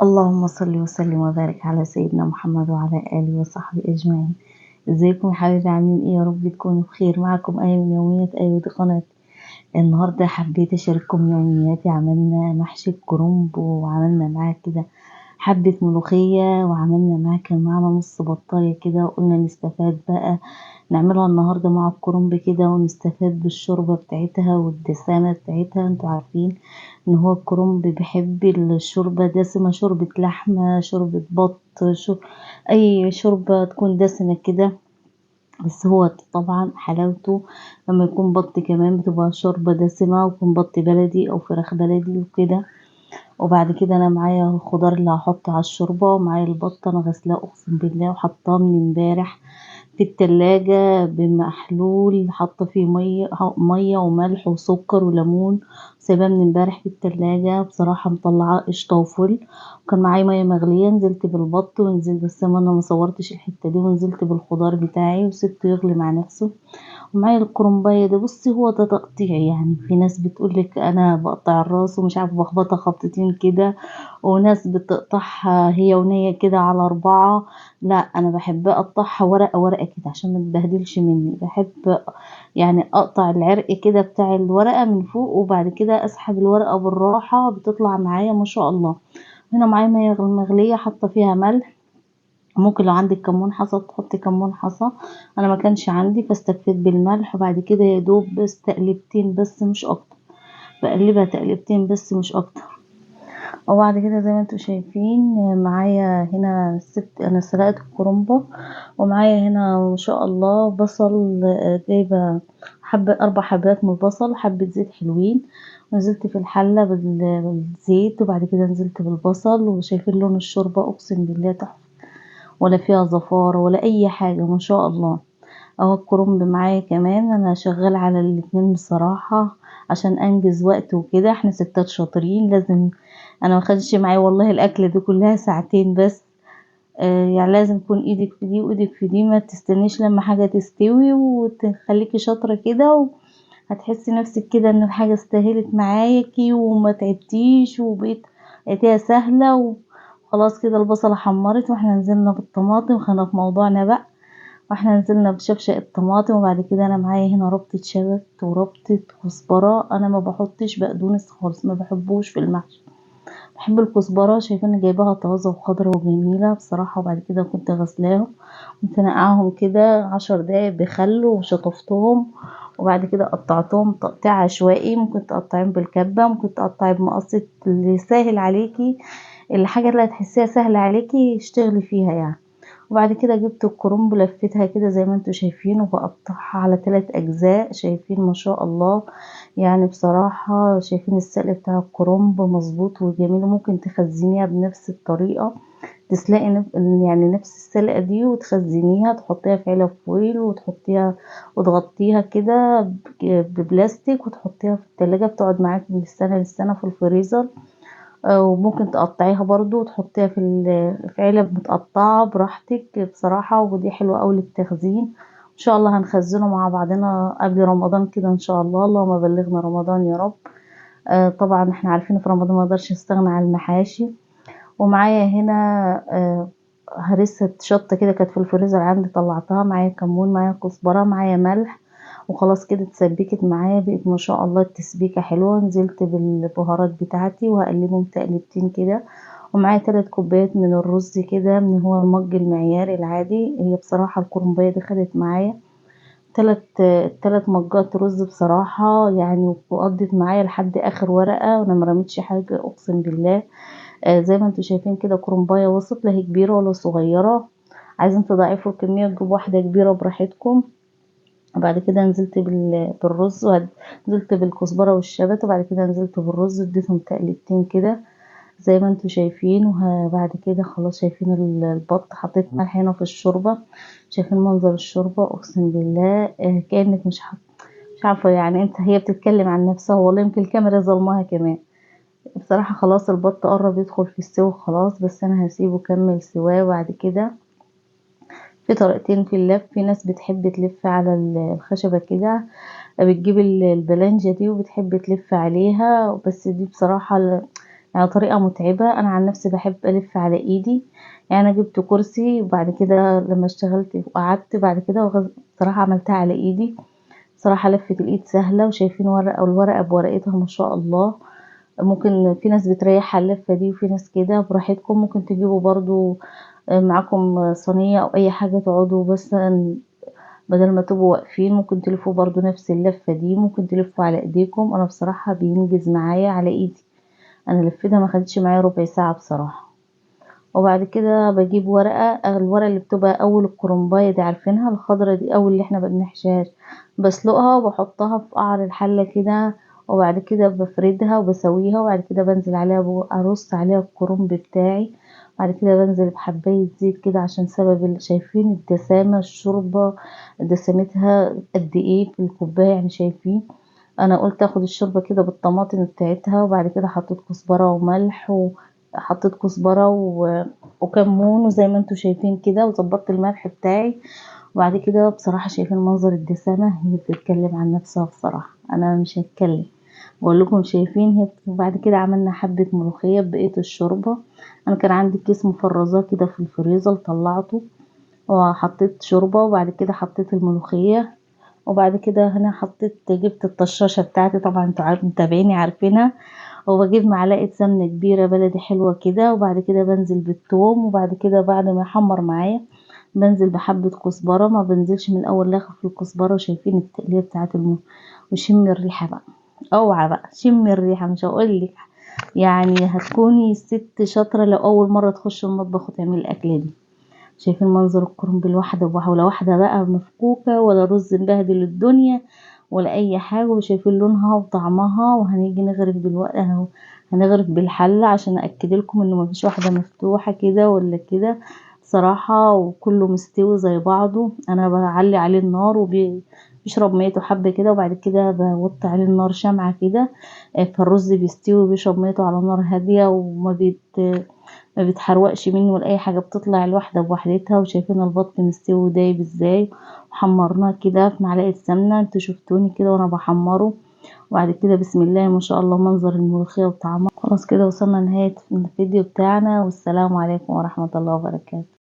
اللهم صل وسلم وبارك على سيدنا محمد وعلى آله وصحبه أجمعين. ازيكم يا حبايبي، عاملين ايه؟ يا رب تكونوا بخير. معكم أيمن يوميات أيوة قناة. النهاردة حبيت أشارككم يومياتي. عملنا محشي الكرنب وعملنا معاه كده حبة ملوخية، وعملنا معاه كان معانا نص بطاية كده، وقلنا نستفاد بقى نعملها النهاردة مع الكرنب كده ونستفاد بالشوربة بتاعتها والدسامة بتاعتها. انتوا عارفين ان هو الكرنب بيحب الشوربة دسمة، شوربة لحمة، شوربة بط، اي شوربة تكون دسمة كده. بس هو طبعا حلاوته لما يكون بط كمان بتبقى شوربة دسمة، ويكون بط بلدي او فراخ بلدي وكده. وبعد كده انا معايا الخضار اللي هحطه على الشوربة، ومعايا البط انا غسلاه اقسم بالله وحطاه من امبارح في التلاجة بمحلول، حاطة فيه مية وملح وسكر وليمون، سايباه من امبارح في التلاجة. بصراحة مطلعاه قشطة وفل. وكان معايا مية مغلية، نزلت بالبط ونزلت، بس انا مصورتش الحتة دي، ونزلت بالخضار بتاعي وسبته يغلي مع نفسه. ومعايا الكرنباية ده. بصي هو ده تقطيع، يعني في ناس بتقولك انا بقطع الراس ومش عارفة بخبطها خبطتين كده، وناس بتقطعها هي ونية كده على 4. لا انا بحب اقطعها ورقة ورقة كده عشان ما تبهدلش مني. بحب يعني اقطع العرق كده بتاع الورقة من فوق، وبعد كده اسحب الورقة بالراحة بتطلع معايا ما شاء الله. هنا معايا مية مغلية حاطة فيها ملح. ممكن لو عندك كمون حصى تحطي كمون حصى، انا ما كانش عندي فاستكفيت بالملح. وبعد كده يا دوب بس تقلبتين بس مش اكتر، بقلبها تقلبتين بس مش اكتر. وبعد كده زي ما انتوا شايفين معايا هنا انا سلقت الكرنبة، ومعايا هنا ما شاء الله بصل. جايبه 4 حبات من البصل، حبة زيت حلوين، ونزلت في الحلة بالزيت، وبعد كده نزلت بالبصل. وشايفين لون الشوربة اقسم بالله تحفة، ولا فيها زفارة ولا اي حاجة ما شاء الله. اهو الكرنب معايا كمان، انا شغال على الاتنين بصراحة عشان انجز وقت وكده. احنا ستات شاطرين لازم. انا ما خدش معايا والله الاكلة دي كلها ساعتين بس. يعني لازم يكون ايدك في دي وايدك في دي، ما تستنيش لما حاجة تستوي، وتخليكي شاطرة كده، وهتحسي نفسك كده ان الحاجة استاهلت معاكي وما تعبتيش وبقيت لقيتيها سهلة. وخلاص كده البصلة حمرت، واحنا نزلنا بالطماطم. خلينا في موضوعنا بقى. واحنا نزلنا بشفشق الطماطم، وبعد كده انا معايا هنا ربطة شبت وربطة كزبرة. انا ما بحطش بقدونس خالص، ما بحبوش في المحشي. بحب الكزبرة، شايفين جايباها طازة وخضرة وجميلة بصراحة. وبعد كده كنت غسلاهم، كنت نقعهم كده 10 دقايق بخل وشطفتهم. وبعد كده قطعتهم تقطيع عشوائي، ممكن تقطعين بالكبة، ممكن تقطعي بمقص اللي سهل عليكي. الحاجة اللي هتحسيها سهلة عليكي اشتغلي فيها يعني. وبعد كده جبت الكرنب لفيتها كده زي ما انتوا شايفين، وبقطعها على 3 اجزاء. شايفين ما شاء الله، يعني بصراحة شايفين السلق بتاع الكرنب مظبوط وجميل. ممكن تخزنيها بنفس الطريقة، تسلقي يعني نفس السلقة دي وتخزنيها، تحطيها في علب فويل وتحطيها وتغطيها كده ببلاستيك، وتحطيها في التلاجة بتقعد معاك من السنة للسنة في الفريزر. وممكن تقطعيها برضو وتحطيها في علب متقطعة براحتك بصراحة. ودي حلوة اوي للتخزين. ان شاء الله هنخزنه مع بعضنا قبل رمضان كده ان شاء الله. اللهم بلغنا رمضان يا رب. طبعا احنا عارفين في رمضان ما اقدرش استغنى عن المحاشي. ومعايا هنا هرسة شطة كده كانت في الفريزر عندي، طلعتها. معايا كمون، معايا كزبرة، معايا ملح. وخلاص كده اتسبكت معايا، بقت ما شاء الله التسبيكة حلوة. نزلت بالبهارات بتاعتي وهقلبهم تقلبتين كده. ومعايا 3 كوبايات من الرز كده، من هو المج المعياري العادي. هي بصراحة الكرنباية دي خدت معايا 3 مجات رز بصراحة يعني، وقضت معايا لحد اخر ورقة، وانا مرمتش حاجة اقسم بالله. زي ما انتوا شايفين كده كرنباية وسط، لا هي كبيرة ولا صغيرة. عايزين تضاعفوا الكمية تجيبوا واحدة كبيرة براحتكم. وبعد كده نزلت بالرز، ونزلت بالكزبرة والشبت، وبعد كده نزلت بالرز اديتهم تقليبتين كده زي ما انتوا شايفين. وبعد كده خلاص شايفين البط، حطيت ملح هنا في الشوربة. شايفين منظر الشوربة اقسم بالله. كأنك مش عارفة يعني. انت هي بتتكلم عن نفسها والله، يمكن الكاميرا ظلمها كمان. بصراحة خلاص البط قرب يدخل في السوا خلاص، بس انا هسيبه كمل سواه. وبعد كده في طريقتين في اللف. في ناس بتحب تلف على الخشبة كده، بتجيب البلانجة دي وبتحب تلف عليها، بس دي بصراحة يعني طريقة متعبة. انا عن نفسي بحب الف على ايدي. يعني انا جبت كرسي وبعد كده لما اشتغلت وقعدت بعد كده صراحة عملتها على ايدي. صراحة لفة الايد سهلة، وشايفين ورقة والورقة بورقتها ما شاء الله. ممكن في ناس بتريح على اللفة دي وفي ناس كده براحتكم. ممكن تجيبوا برضو معاكم صينية او اي حاجة تقعدوا بس بدل ما تبقوا واقفين. ممكن تلفوا برضو نفس اللفة دي، ممكن تلفوا على ايديكم. انا بصراحة بينجز معايا على ايدي. انا لفتها ما خدتش معايا ربع ساعة بصراحة. وبعد كده بجيب ورقة، الورقة اللي بتبقى اول الكرنباية دي عارفينها، الخضرة دي، اول اللي احنا بنحشاش. بسلقها وبحطها في قعر الحلة كده. وبعد كده بفردها وبسويها، وبعد كده بنزل عليها ارص عليها الكرنب بتاعي. بعد كده بنزل بحباية زيت كده عشان سبب اللي شايفين الدسامة الشوربة دسمتها قد ايه في الكوباية يعني شايفين. انا قلت اخد الشوربة كده بالطماطم بتاعتها. وبعد كده حطيت كزبرة وملح، وحطيت كزبرة وكمون وزي ما انتوا شايفين كده، وظبطت الملح بتاعي. وبعد كده بصراحة شايفين منظر الدسامة، هي بتتكلم عن نفسها بصراحة. انا مش هتكلم، بقول لكم شايفين هي. وبعد كده عملنا حبة ملوخية بقية الشوربة. انا كان عندي كيس مفرزاه كده في الفريزر طلعته وحطيت شوربة. وبعد كده حطيت الملوخية. وبعد كده هنا جبت الطشاشة بتاعتي، طبعا انتوا متابعيني عارفينها. وبجيب معلقة سمنة كبيرة بلدي حلوة كده. وبعد كده بنزل بالثوم. وبعد كده بعد ما يحمر معايا بنزل بحبة كزبرة. ما بنزلش من الاول لا في الكزبرة. شايفين التقلية بتاعت وشم الريحة بقى. اوعى بقى شم الريحة، مش هقولك. يعني هتكوني ست شاطرة لو اول مرة تخش المطبخ وتعملي الاكلة دي. شايفين منظر الكرنب الواحدة ولا واحدة بقى مفكوكة، ولا رز مبهدل الدنيا ولا اي حاجة. وشايفين لونها وطعمها. وهنيجي نغرف دلوقتي اهو، هنغرف بالحلة عشان اكد لكم انه مفيش واحدة مفتوحة كده ولا كده صراحة، وكله مستوي زي بعضه. انا بعلي عليه النار وبيشرب ميته حبة كده. وبعد كده بوطي عليه النار شمعة كده. فالرز بيستوي وبيشرب ميته على نار هادية، ما بيتحرقش مني ولا اي حاجه، بتطلع الواحده بوحدتها. وشايفين البط مستوي دايب ازاي. وحمرناه كده في معلقه سمنه، انتوا شفتوني كده وانا بحمره. وبعد كده بسم الله ما شاء الله منظر الملوخيه وطعمها. خلاص كده وصلنا لنهايه الفيديو بتاعنا، والسلام عليكم ورحمه الله وبركاته.